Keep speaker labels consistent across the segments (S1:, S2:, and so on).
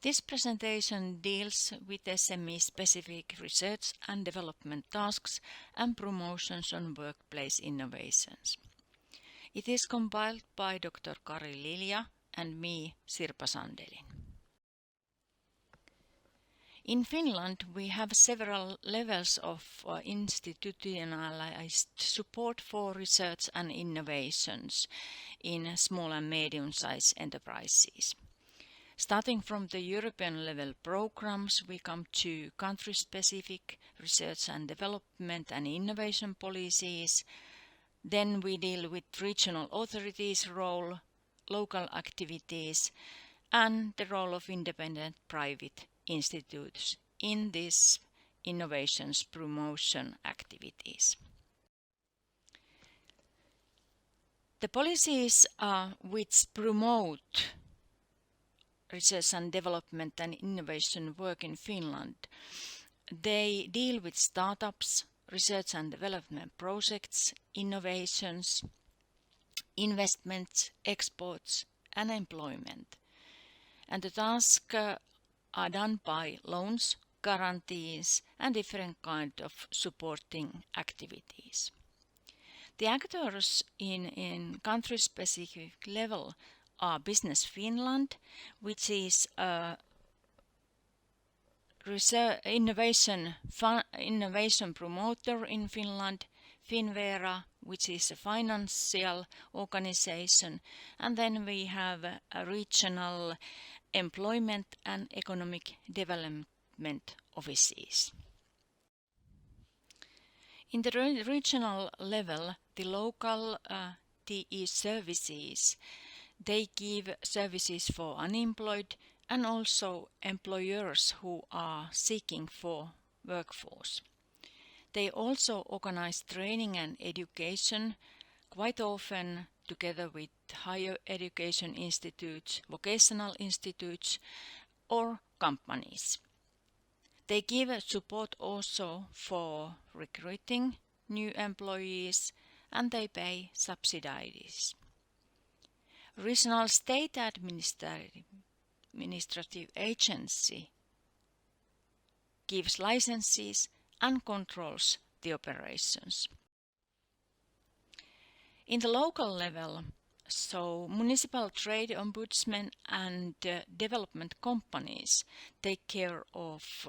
S1: This presentation deals with SME-specific research and development tasks and promotions on workplace innovations. It is compiled by Dr. Kari Lilja and me, Sirpa Sandelin. In Finland, we have several levels of institutionalized support for research and innovations in small and medium-sized enterprises. Starting from the European level programs, we come to country-specific research and development and innovation policies. Then we deal with regional authorities' role, local activities, and the role of independent private institutes in these innovations promotion activities. The policies which promote research and development and innovation work in Finland, they deal with startups, research and development projects, innovations, investments, exports, and employment. And the tasks are done by loans, guarantees, and different kinds of supporting activities. The actors in country-specific level are Business Finland, which is a innovation promoter in Finland, Finvera, which is a financial organization, and then we have a regional employment and economic development offices. In the regional level, the local TE services, they give services for unemployed and also employers who are seeking for workforce. They also organize training and education, quite often together with higher education institutes, vocational institutes, or companies. They give support also for recruiting new employees, and they pay subsidies. Regional state administrative agency gives licenses and controls the operations. In the local level, so municipal trade ombudsmen and development companies take care of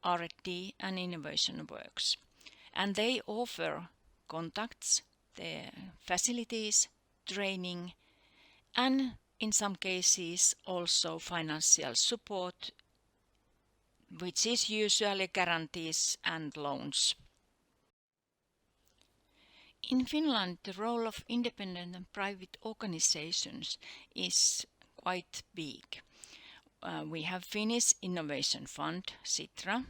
S1: R&D and innovation works, and they offer contacts, their facilities, training, and in some cases also financial support, which is usually guarantees and loans. In Finland, the role of independent and private organizations is quite big. We have Finnish Innovation Fund, Sitra,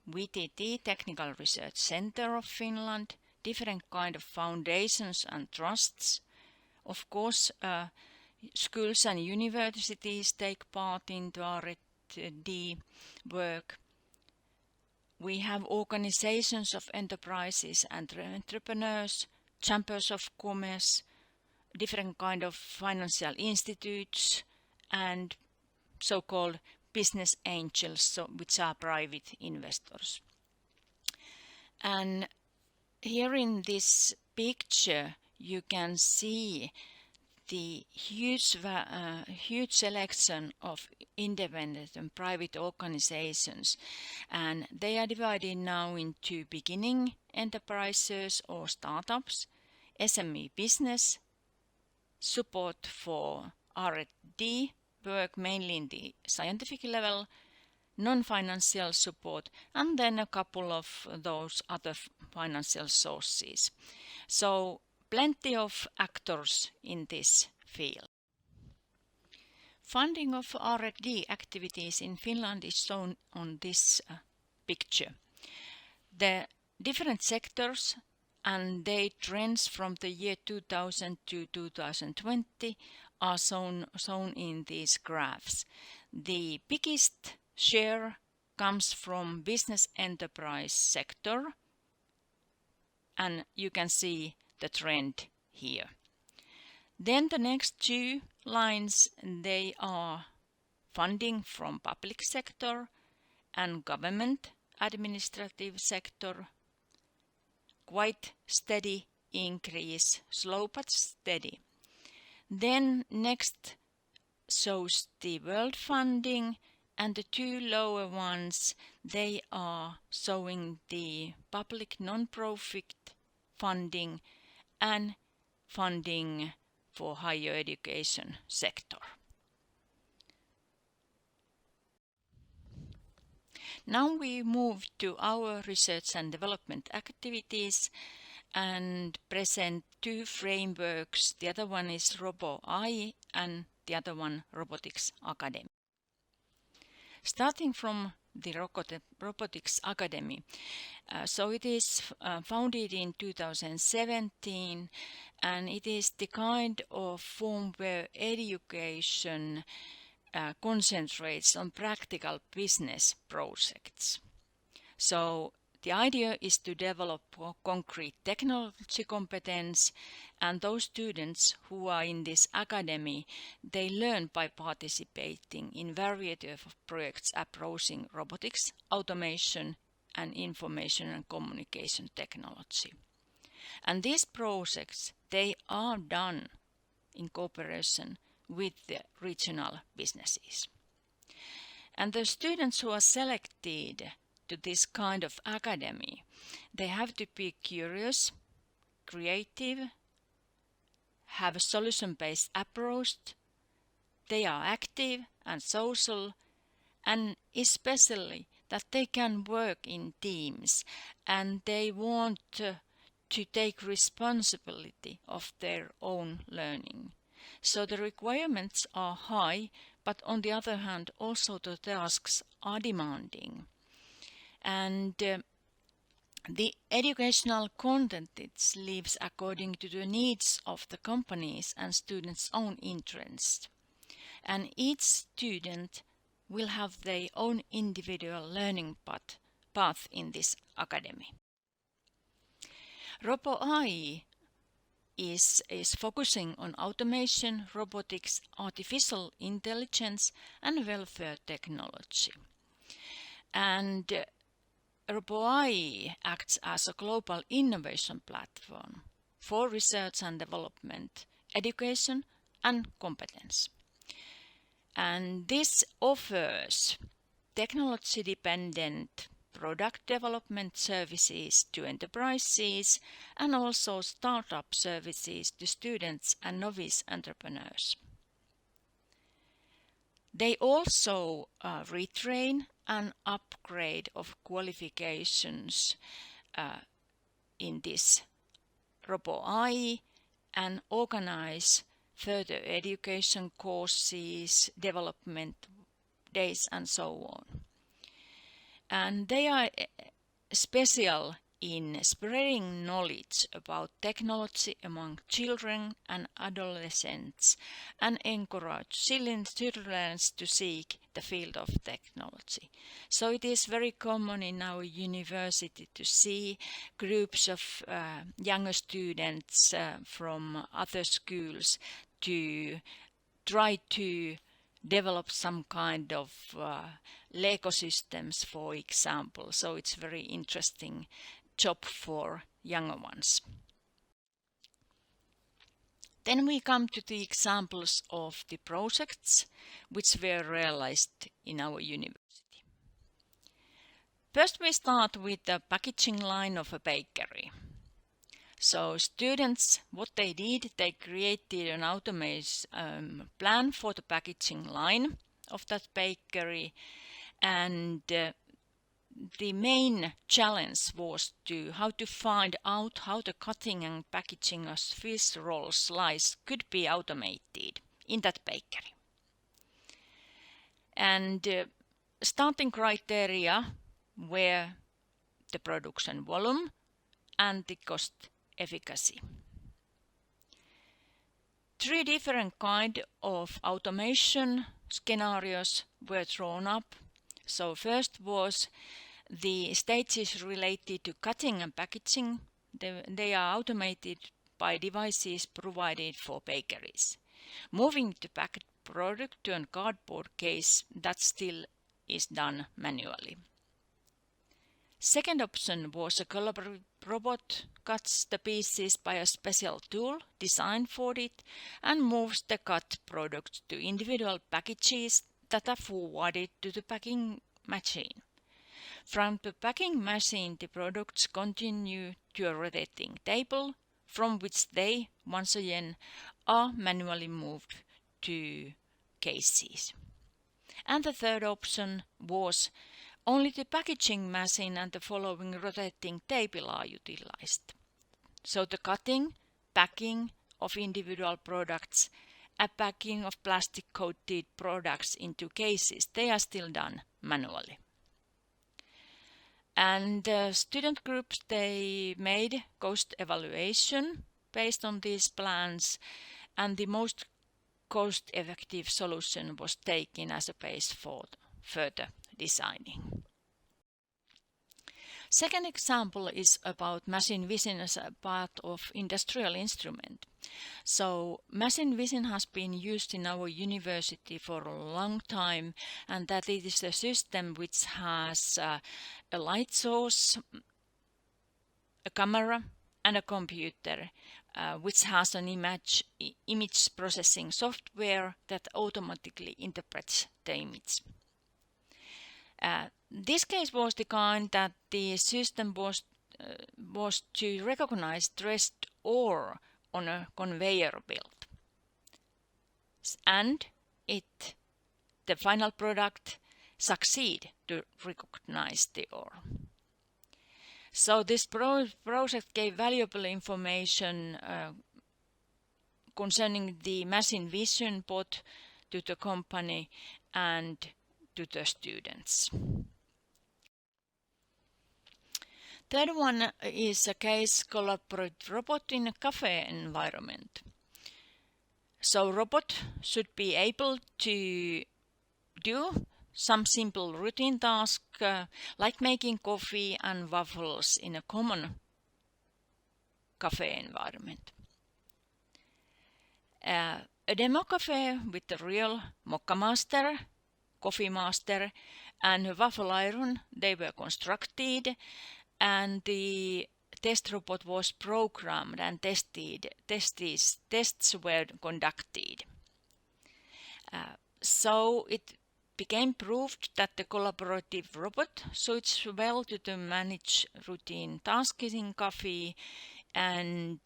S1: VTT, Technical Research Center of Finland, different kind of foundations and trusts. Of course, schools and universities take part in the R&D work. We have organizations of enterprises and entrepreneurs, chambers of commerce, different kind of financial institutes, and so-called business angels, which are private investors. And here in this picture, you can see the huge selection of independent and private organizations, and they are divided now into beginning enterprises or startups, SME business, support for R&D work mainly in the scientific level, non-financial support, and then a couple of those other financial sources. So plenty of actors in this field. Funding of R&D activities in Finland is shown on this picture. The different sectors and their trends from the year 2000 to 2020 are shown in these graphs. The biggest share comes from business enterprise sector, and you can see the trend here. Then the next two lines, they are funding from public sector and government administrative sector. Quite steady increase, slow but steady. Then next shows the world funding, and the two lower ones, they are showing the public non-profit funding and funding for higher education sector. Now we move to our research and development activities and present two frameworks. The other one is Roboi and the other one Robotics Academy. Starting from the Robotics Academy. So it is founded in 2017, and it is the kind of form where education concentrates on practical business projects. So the idea is to develop concrete technology competence, and those students who are in this academy, they learn by participating in variety of projects approaching robotics, automation, and information and communication technology. And these projects, they are done in cooperation with the regional businesses. And the students who are selected to this kind of academy, they have to be curious, creative, have a solution-based approach, they are active and social, and especially that they can work in teams and they want to take responsibility of their own learning. So the requirements are high, but on the other hand also the tasks are demanding. And the educational content lives according to the needs of the companies and students' own interests. And each student will have their own individual learning path in this academy. Roboi is focusing on automation, robotics, artificial intelligence, and welfare technology. And Roboi acts as a global innovation platform for research and development, education, and competence. And this offers technology-dependent product development services to enterprises and also startup services to students and novice entrepreneurs. They also retrain and upgrade of qualifications in this Roboi and organize further education courses, development days, and so on. And they are special in spreading knowledge about technology among children and adolescents and encourage children to seek the field of technology. So it is very common in our university to see groups of younger students from other schools to try to develop some kind of Lego systems, for example. So it's very interesting job for younger ones. Then we come to the examples of the projects which were realized in our university. First we start with the packaging line of a bakery. So students, what they did, they created an automation plan for the packaging line of that bakery, and the main challenge was how to find out how the cutting and packaging of fish roll slice could be automated in that bakery. And starting criteria were the production volume and the cost efficacy. 3 different kinds of automation scenarios were drawn up. So first was the stages related to cutting and packaging. They are automated by devices provided for bakeries. Moving to product to a cardboard case, that still is done manually. Second option was a collaborative robot cuts the pieces by a special tool designed for it and moves the cut products to individual packages that are forwarded to the packing machine. From the packing machine, the products continue to a rotating table from which they, once again, are manually moved to cases. And the third option was only the packaging machine and the following rotating table are utilized. So the cutting, packing of individual products, and packing of plastic-coated products into cases, they are still done manually. And student groups, they made cost evaluation based on these plans, and the most cost-effective solution was taken as a base for further designing. Second example is about machine vision as a part of industrial instrument. So machine vision has been used in our university for a long time, and that it is a system which has a light source, a camera and a computer, which has an image processing software that automatically interprets the image. This case was the kind that the system was to recognize dressed ore on a conveyor belt, and the final product succeed to recognize the ore. So this project gave valuable information concerning the machine vision both to the company and to the students. Third one is a case collaborative robot in a cafe environment. So robot should be able to do some simple routine task like making coffee and waffles in a common cafe environment. A demo cafe with a real mocha master, coffee master and a waffle iron, they were constructed, and the test robot was programmed and tests were conducted. So it became proved that the collaborative robot suits well to manage routine tasks in cafe, and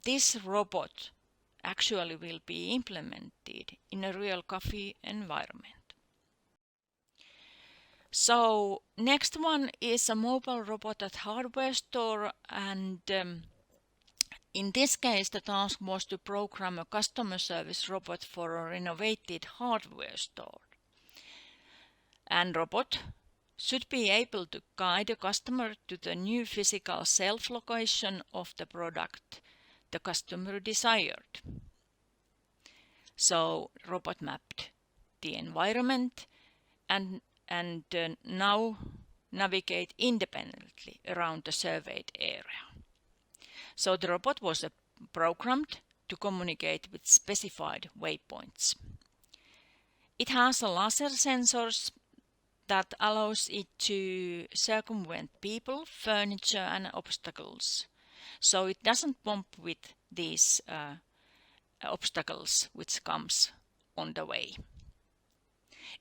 S1: this robot actually will be implemented in a real cafe environment. So next one is a mobile robot at hardware store, and in this case the task was to program a customer service robot for a renovated hardware store. And robot should be able to guide a customer to the new physical self-location of the product the customer desired. So robot mapped the environment and now navigate independently around the surveyed area. So the robot was programmed to communicate with specified waypoints. It has a laser sensors that allows it to circumvent people, furniture and obstacles. So it doesn't bump with these obstacles which comes on the way.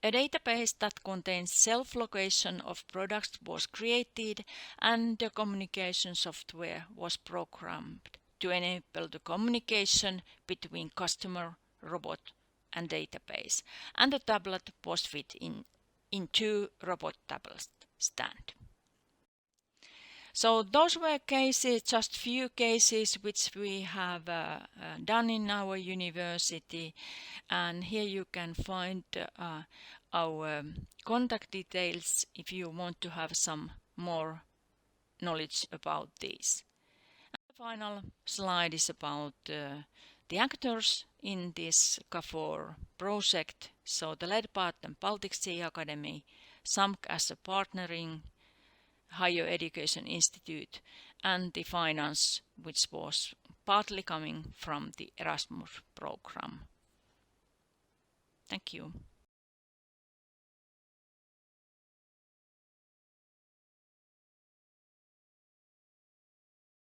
S1: A database that contains self-location of products was created, and the communication software was programmed to enable the communication between customer, robot and database, and the tablet was fit into robot tablet stand. So those were cases, just few cases which we have done in our university, and here you can find our contact details if you want to have some more knowledge about this. And the final slide is about the actors in this KAforHR project. So the lead partner Robotics Academy, SAMK as a partnering higher education institute, and the finance which was partly coming from the Erasmus program. Thank you.